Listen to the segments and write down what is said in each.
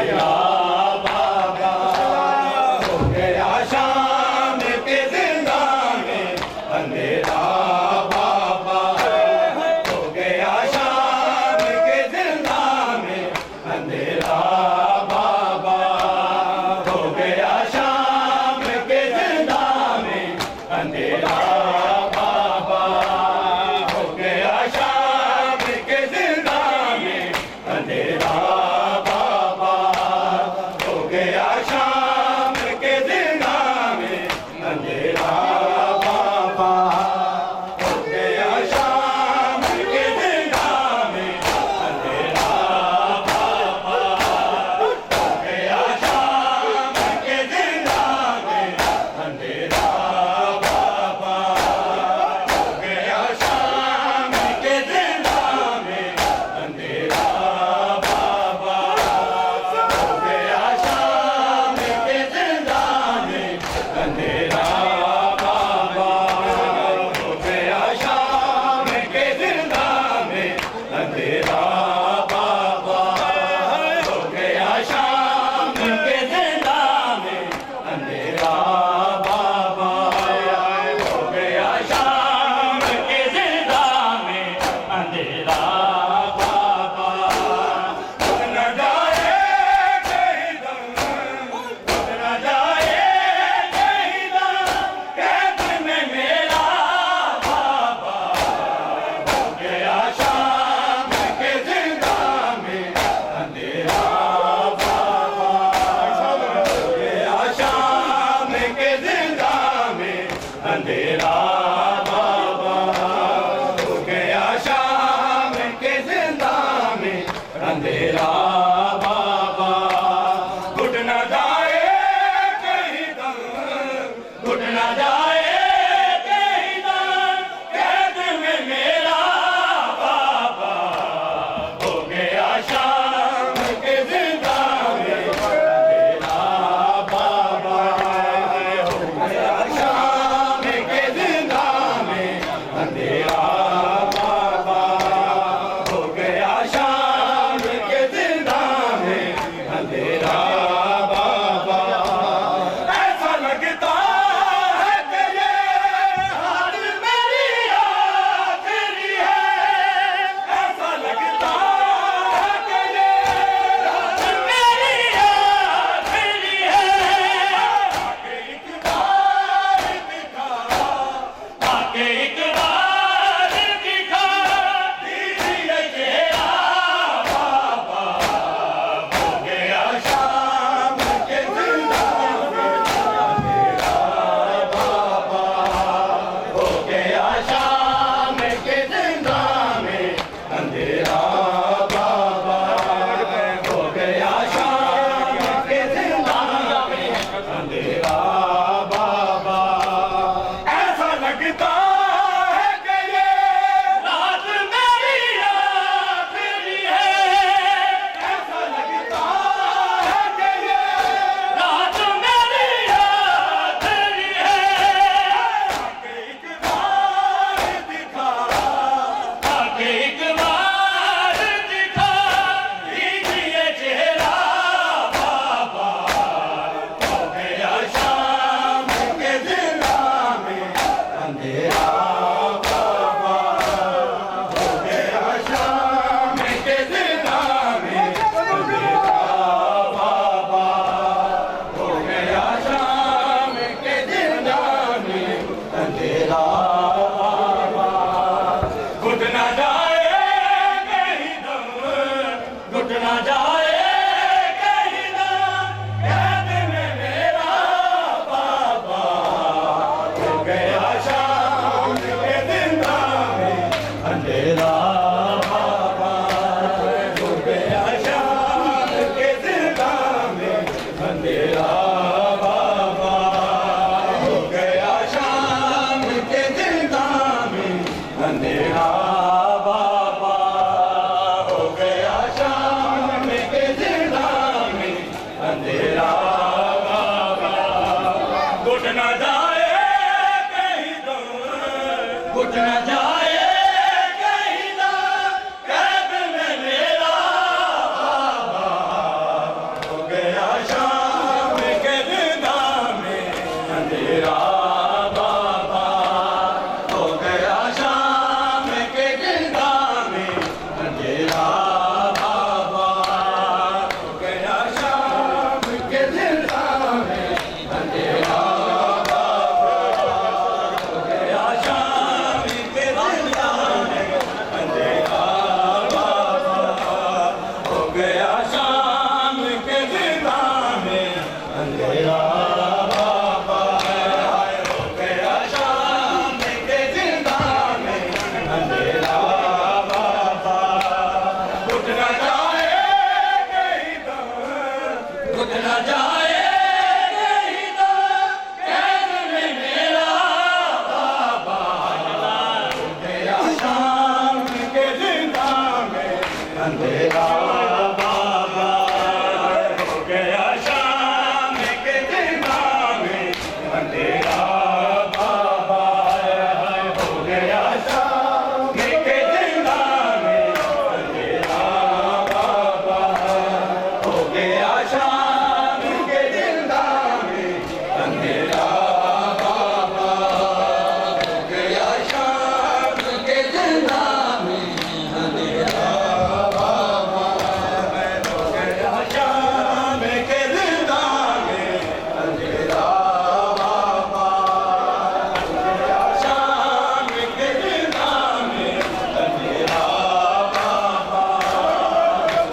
गया बाबा, हो गया शाम के जिंदा में अंधेरा बाबा, हो गया शाम के जिंदा में अंधेरा बाबा, हो गया शाम के जिंदा में अंधेरा बाबा, हो गया शाम के जिंदा में अंधेरा बाबा। अंधेरा बाबा हो गया शाम के जिंदा में अंधेरा बाबा हो गया शाम के जिंदा में अंधेरा बाबा हो गया शाम के जिंदा में अंधेरा बाबा हो गया शाम के जिंदा में अंधेरा बाबा हो गया शाम के जिंदा में अंधेरा बाबा हो गया शाम के जिंदा में अंधेरा बाबा हो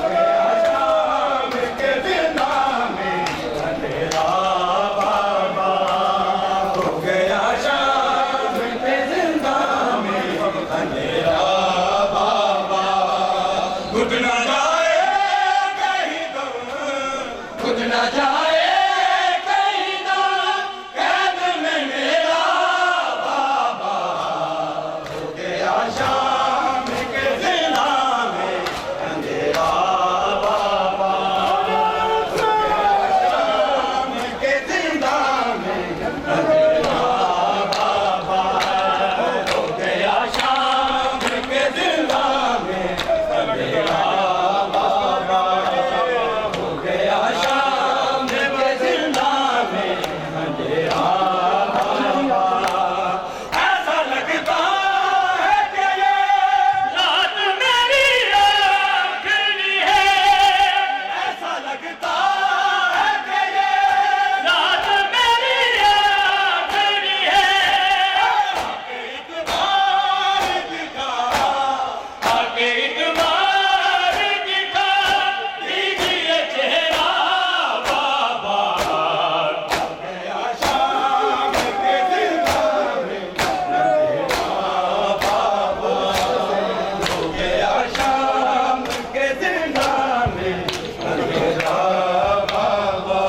गया शाम के जिंदा में अंधेरा बाबा हो गया शाम के जिंदा में अंधेरा बाबा खुद न जाए कहीं तो खुद न जाए कहीं तो कैद में मेरा बाबा हो गया शाम के जिंदा में अंधेरा बाबा हो गया शाम के जिंदा में अंधेरा बाबा हो गया शाम के जिंदा में अंधेरा बाबा हो गया शाम के जिंदा में अंधेरा बाबा ऐसा लगता है कि ये रात मेरी आखिरी है ऐसा लगता है कि ये रात मेरी आखिरी है आके एक बार दिखा आके एक बार दिखा दीजिए चेहरा बाबा हो गया शाम के जिंदा में अंधेरा बाबा हो गया शाम के जिंदा में अंधेरा बाबा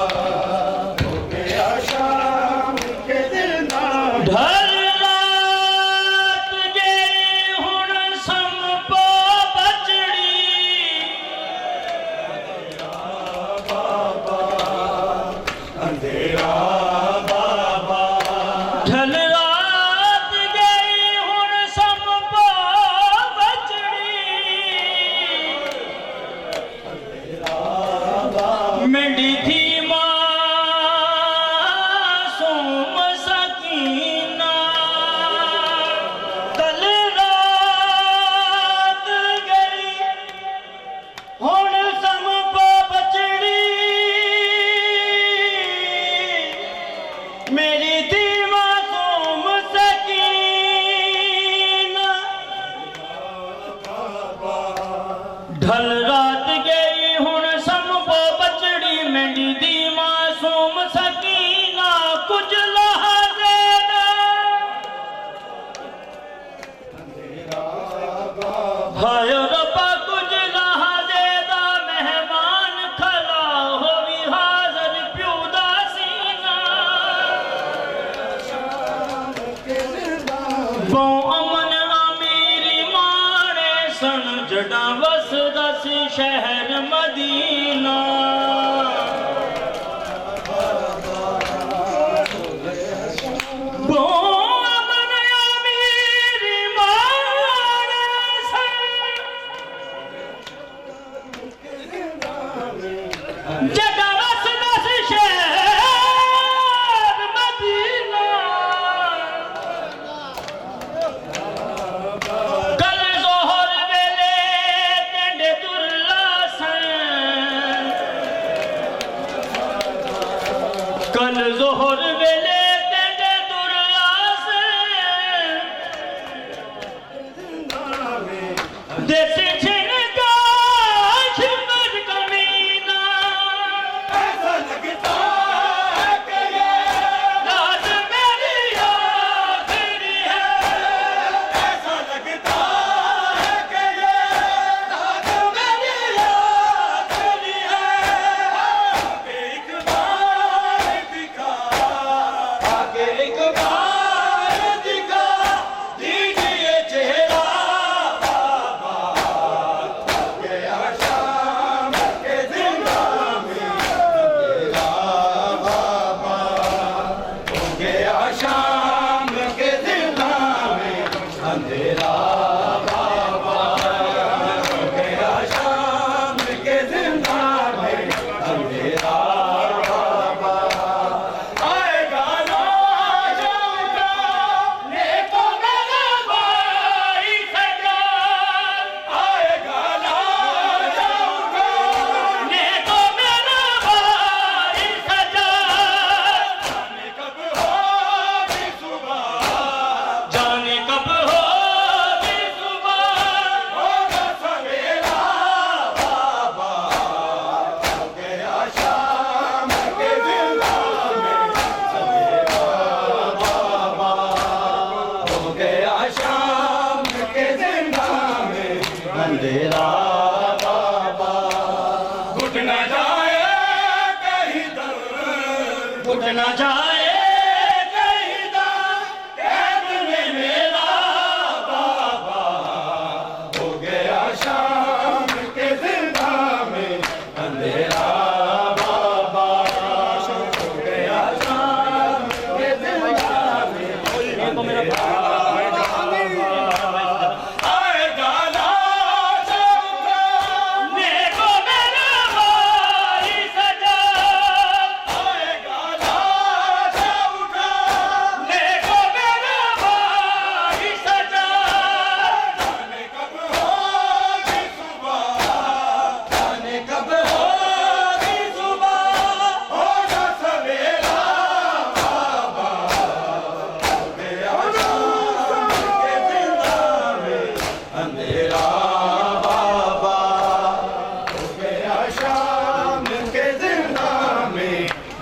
हो गया शाम के जिंदा में ढल रात गई हुण संपो बचड़ी अंधेरा बाबा ढल रात गई हुण संपो बचड़ी मेंढी थी मासूम सकीना कल रात गई हुण संपो बचड़ी मेरी थी मासूम सकीना ढल रात गई हुण संपो बचड़ी मेंढी दी मासूम सकीना कुछ लहज़े दा हाय रब्बा कुछ लहज़े दा मेहमान खला होवी हाज़र प्यू दा सीना बो अमन अमीरी माणे सन जड़ा वसदा सी शहर मदीना बो अमन अमीरी माणे सन जड़ा वसदा सी शहर मदीना कल ज़ोहर वेले तेंडे दुर्ला सन कल ज़ोहर वेले तेंडे दुर्ला सन देसी छिनका छिमर कमीना ऐसा लगता है कि ये रात मेरी आखिरी है ऐसा लगता है कि ये रात मेरी आखिरी है आके एक बार दिखा आके एक बार दिखा दीजिए चेहरा बाबा अंधेरा बाबा घुट न जाए कहीं दर घुट न जाए कहीं दर कैद में मेरा बाबा हो गया शाम के जिंदा में अंधेरा बाबा हो गया शाम के जिंदा में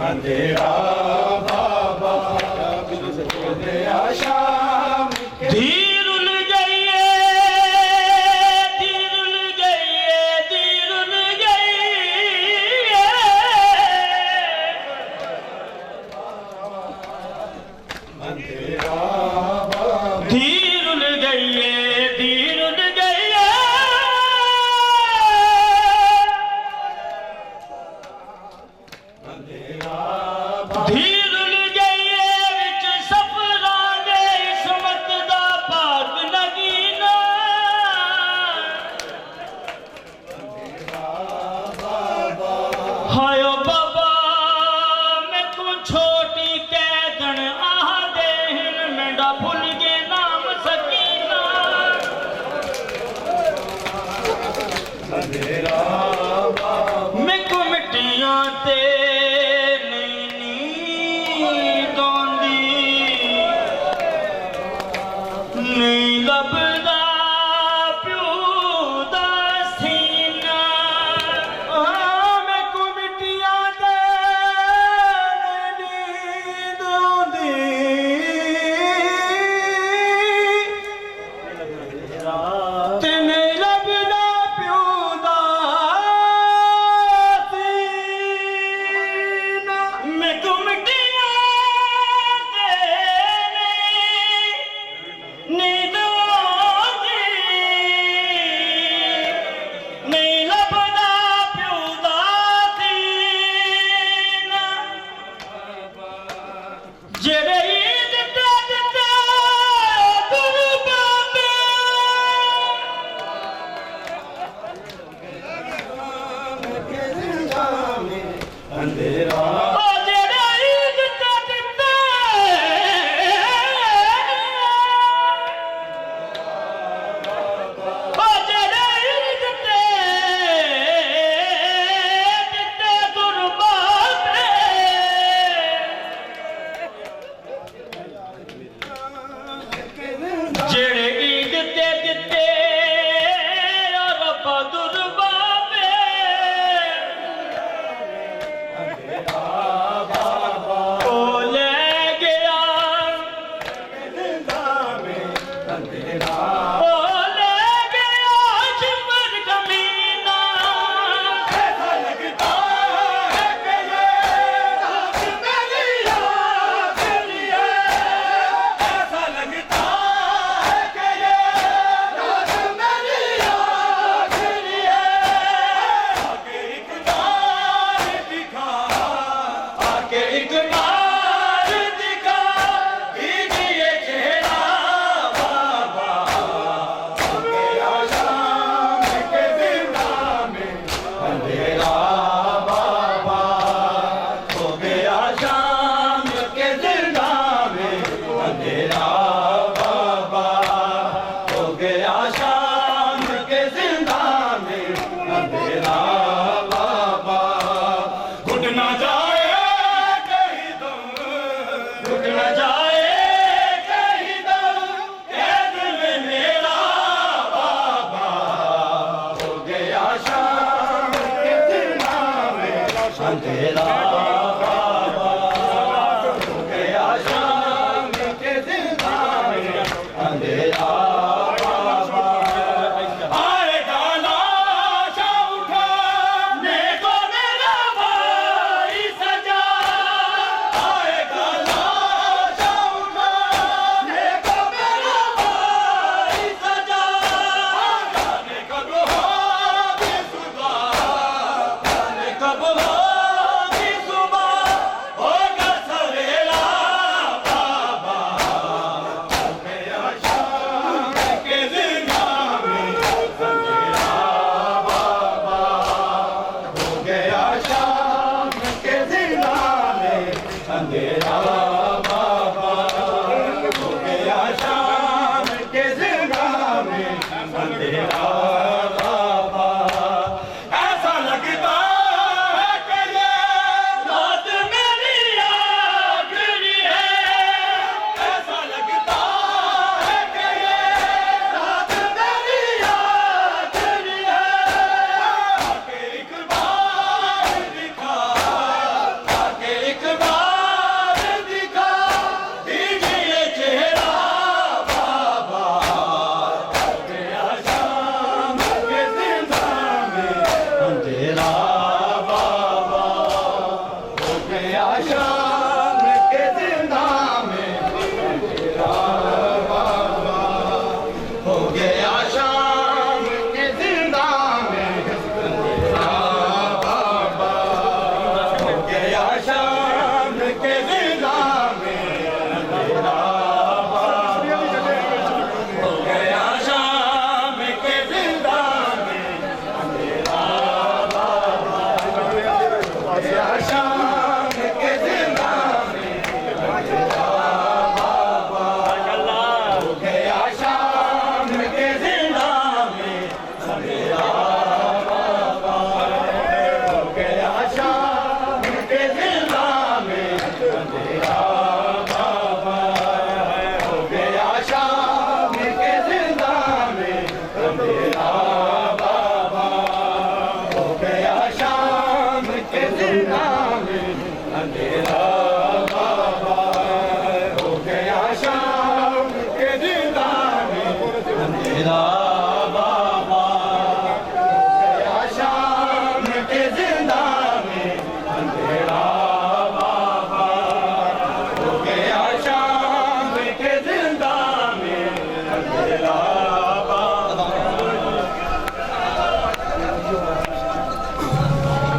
अंधेरा बाबा शाम धीर उल गई धीर उल गई धीर उल गई अंधेरा धीर उल गई धीर उल गई धीर उल गई विच सफरां दे इसमत दा भाग नगीना हायो बाबा मैं तू छोटी कैदन आह देहन मेंढा भुल गए नाम सकीना अंधेरा मैं को मिट्टियां ते नहीं लभदा प्यो दा सीना मैं को मिट्टियां दे नींद आंदी ते नहीं लभदा प्यो दा सीना मैं को मिट्टियां नींद आंदी नहीं लभदा प्यो दा सीना जेड़े ईद ते दित्ते गुरु बाबे अंधेरा जेड़े ईद ते दित्ते जेड़े ईद ते दित्ते गुरु बाबे जेड़े ईद ते दित्ते रब्बा गुरु बाबे ओ ले गया अंधेरा ओ ले गया चिमर कमीना ऐसा लगता है कि ये रात मेरी याद लिए ऐसा लगता है कि ये रात मेरी याद लिए आके एक बार दिखा आके एक बार दिखा दीजिए चेहरा बाबा हो गया शाम के जिंदा में अंधेरा बाबा हो गया शाम के जिंदा में अंधेरा बाबा हो गया शाम के जिंदा में अंधेरा बाबा घुट न जाए कहीं दम घुट न जाए कहीं दम कैद में मेरा बाबा हो गया शाम के जिंदा में अंधेरा